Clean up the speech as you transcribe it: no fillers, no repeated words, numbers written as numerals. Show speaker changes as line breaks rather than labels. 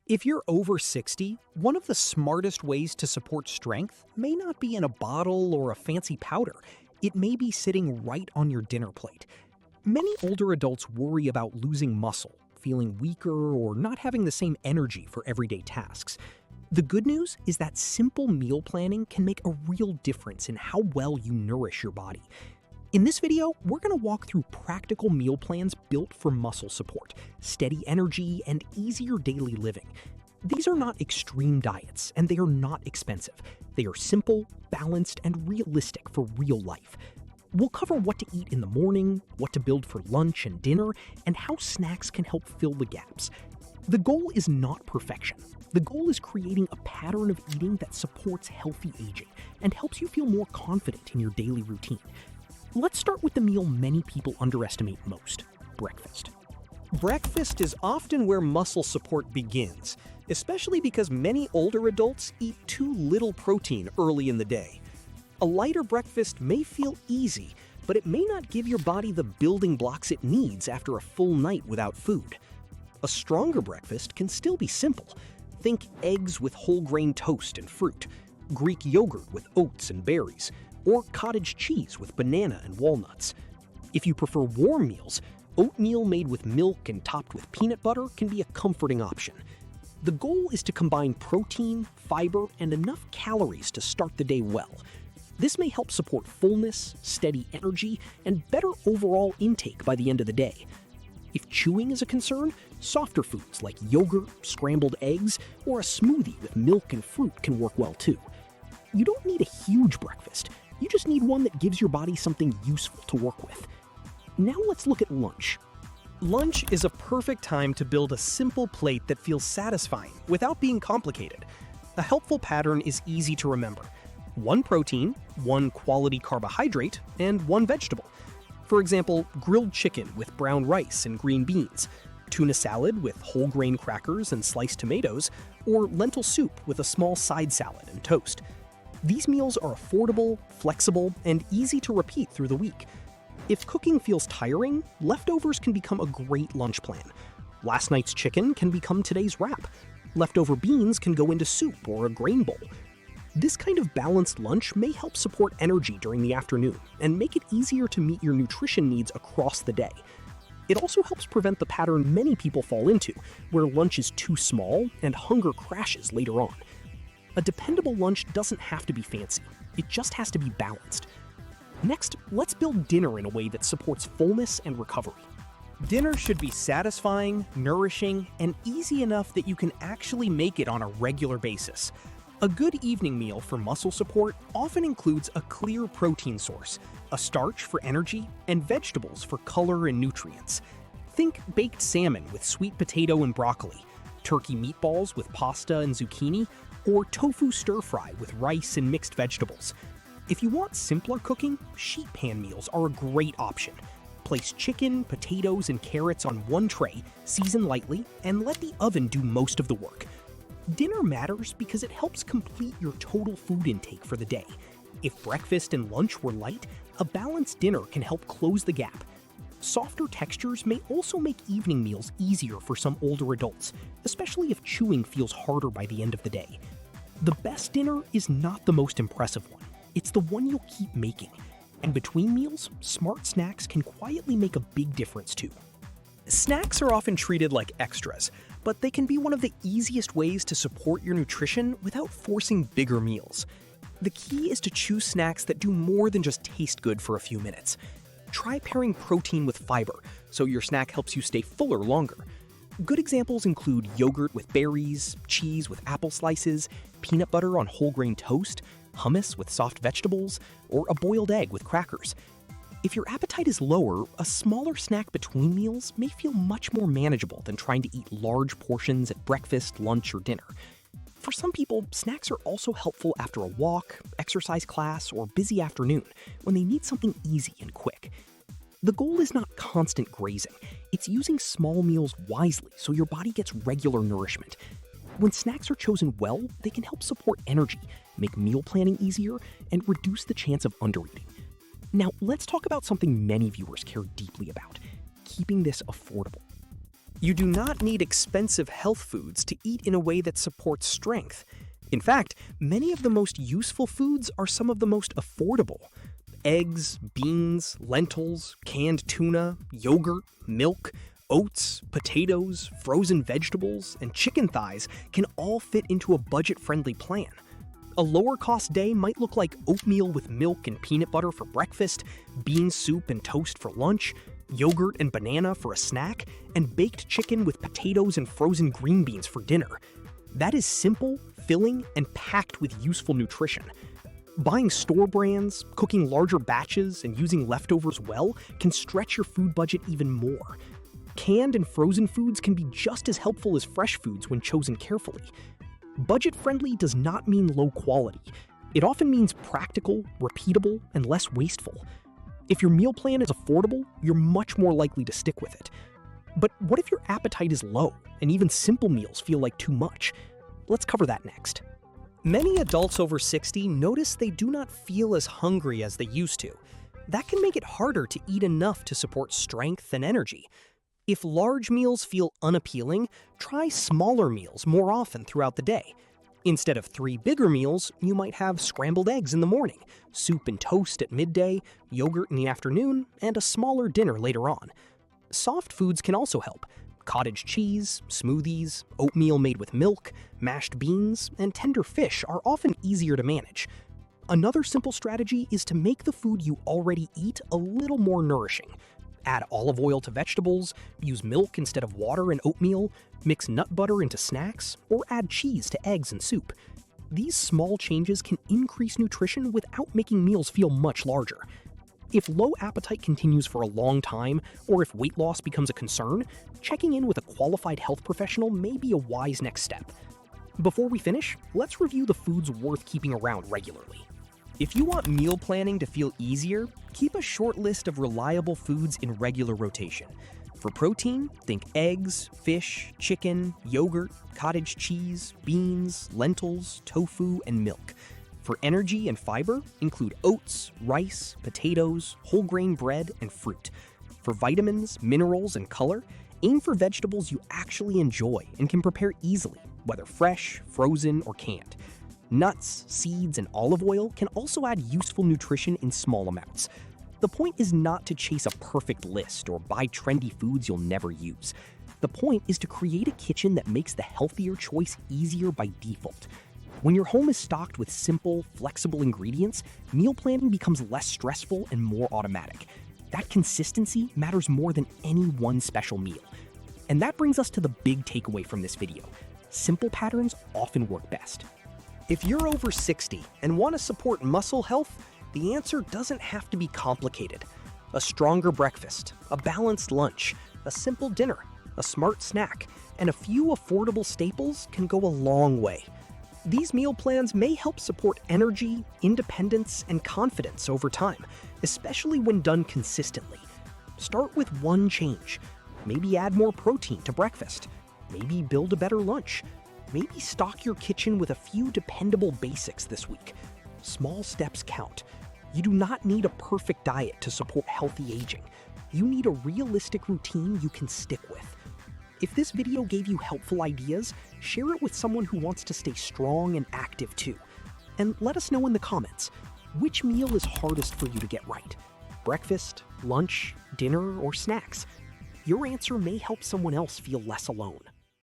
If you're over 60, one of the smartest ways to support strength may not be in a bottle or a fancy powder. It may be sitting right on your dinner plate. Many older adults worry about losing muscle, feeling weaker, or not having the same energy for everyday tasks. The good news is that simple meal planning can make a real difference in how well you nourish your body. In this video, we're going to walk through practical meal plans built for muscle support, steady energy, and easier daily living. These are not extreme diets, and they are not expensive. They are simple, balanced, and realistic for real life. We'll cover what to eat in the morning, what to build for lunch and dinner, and how snacks can help fill the gaps. The goal is not perfection. The goal is creating a pattern of eating that supports healthy aging and helps you feel more confident in your daily routine. Let's start with the meal many people underestimate most: breakfast. Breakfast is often where muscle support begins, especially because many older adults eat too little protein early in the day. A lighter breakfast may feel easy, but it may not give your body the building blocks it needs after a full night without food. A stronger breakfast can still be simple. Think eggs with whole grain toast and fruit, Greek yogurt with oats and berries, or cottage cheese with banana and walnuts. If you prefer warm meals, oatmeal made with milk and topped with peanut butter can be a comforting option. The goal is to combine protein, fiber, and enough calories to start the day well. This may help support fullness, steady energy, and better overall intake by the end of the day. If chewing is a concern, softer foods like yogurt, scrambled eggs, or a smoothie with milk and fruit can work well too. You don't need a huge breakfast. You just need one that gives your body something useful to work with. Now let's look at lunch. Lunch is a perfect time to build a simple plate that feels satisfying without being complicated. A helpful pattern is easy to remember: one protein, one quality carbohydrate, and one vegetable. For example, grilled chicken with brown rice and green beans, tuna salad with whole grain crackers and sliced tomatoes, or lentil soup with a small side salad and toast. These meals are affordable, flexible, and easy to repeat through the week. If cooking feels tiring, leftovers can become a great lunch plan. Last night's chicken can become today's wrap. Leftover beans can go into soup or a grain bowl. This kind of balanced lunch may help support energy during the afternoon and make it easier to meet your nutrition needs across the day. It also helps prevent the pattern many people fall into, where lunch is too small and hunger crashes later on. A dependable lunch doesn't have to be fancy. It just has to be balanced. Next, let's build dinner in a way that supports fullness and recovery. Dinner should be satisfying, nourishing, and easy enough that you can actually make it on a regular basis. A good evening meal for muscle support often includes a clear protein source, a starch for energy, and vegetables for color and nutrients. Think baked salmon with sweet potato and broccoli, turkey meatballs with pasta and zucchini, or tofu stir-fry with rice and mixed vegetables. If you want simpler cooking, sheet pan meals are a great option. Place chicken, potatoes, and carrots on one tray, season lightly, and let the oven do most of the work. Dinner matters because it helps complete your total food intake for the day. If breakfast and lunch were light, a balanced dinner can help close the gap. Softer textures may also make evening meals easier for some older adults, especially if chewing feels harder by the end of the day. The best dinner is not the most impressive one. It's the one you'll keep making. And between meals, smart snacks can quietly make a big difference too. Snacks are often treated like extras, but they can be one of the easiest ways to support your nutrition without forcing bigger meals. The key is to choose snacks that do more than just taste good for a few minutes. Try pairing protein with fiber, so your snack helps you stay fuller longer. Good examples include yogurt with berries, cheese with apple slices, peanut butter on whole grain toast, hummus with soft vegetables, or a boiled egg with crackers. If your appetite is lower, a smaller snack between meals may feel much more manageable than trying to eat large portions at breakfast, lunch, or dinner. For some people, snacks are also helpful after a walk, exercise class, or busy afternoon when they need something easy and quick. The goal is not constant grazing. It's using small meals wisely so your body gets regular nourishment. When snacks are chosen well, they can help support energy, make meal planning easier, and reduce the chance of undereating. Now, let's talk about something many viewers care deeply about: keeping this affordable. You do not need expensive health foods to eat in a way that supports strength. In fact, many of the most useful foods are some of the most affordable. Eggs, beans, lentils, canned tuna, yogurt, milk, oats, potatoes, frozen vegetables, and chicken thighs can all fit into a budget-friendly plan. A lower-cost day might look like oatmeal with milk and peanut butter for breakfast, bean soup and toast for lunch, yogurt and banana for a snack, and baked chicken with potatoes and frozen green beans for dinner. That is simple, filling, and packed with useful nutrition. Buying store brands, cooking larger batches, and using leftovers well can stretch your food budget even more. Canned and frozen foods can be just as helpful as fresh foods when chosen carefully. Budget-friendly does not mean low quality. It often means practical, repeatable, and less wasteful. If your meal plan is affordable, you're much more likely to stick with it. But what if your appetite is low, and even simple meals feel like too much? Let's cover that next. Many adults over 60 notice they do not feel as hungry as they used to. That can make it harder to eat enough to support strength and energy. If large meals feel unappealing, try smaller meals more often throughout the day. Instead of 3 bigger meals, you might have scrambled eggs in the morning, soup and toast at midday, yogurt in the afternoon, and a smaller dinner later on. Soft foods can also help. Cottage cheese, smoothies, oatmeal made with milk, mashed beans, and tender fish are often easier to manage. Another simple strategy is to make the food you already eat a little more nourishing. Add olive oil to vegetables, use milk instead of water and oatmeal, mix nut butter into snacks, or add cheese to eggs and soup. These small changes can increase nutrition without making meals feel much larger. If low appetite continues for a long time, or if weight loss becomes a concern, checking in with a qualified health professional may be a wise next step. Before we finish, let's review the foods worth keeping around regularly. If you want meal planning to feel easier, keep a short list of reliable foods in regular rotation. For protein, think eggs, fish, chicken, yogurt, cottage cheese, beans, lentils, tofu, and milk. For energy and fiber, include oats, rice, potatoes, whole grain bread, and fruit. For vitamins, minerals, and color, aim for vegetables you actually enjoy and can prepare easily, whether fresh, frozen, or canned. Nuts, seeds, and olive oil can also add useful nutrition in small amounts. The point is not to chase a perfect list or buy trendy foods you'll never use. The point is to create a kitchen that makes the healthier choice easier by default. When your home is stocked with simple, flexible ingredients, meal planning becomes less stressful and more automatic. That consistency matters more than any one special meal. And that brings us to the big takeaway from this video. Simple patterns often work best. If you're over 60 and want to support muscle health, the answer doesn't have to be complicated. A stronger breakfast, a balanced lunch, a simple dinner, a smart snack, and a few affordable staples can go a long way. These meal plans may help support energy, independence, and confidence over time, especially when done consistently. Start with one change. Maybe add more protein to breakfast. Maybe build a better lunch. Maybe stock your kitchen with a few dependable basics this week. Small steps count. You do not need a perfect diet to support healthy aging. You need a realistic routine you can stick with. If this video gave you helpful ideas, share it with someone who wants to stay strong and active too. And let us know in the comments, which meal is hardest for you to get right? Breakfast, lunch, dinner, or snacks? Your answer may help someone else feel less alone.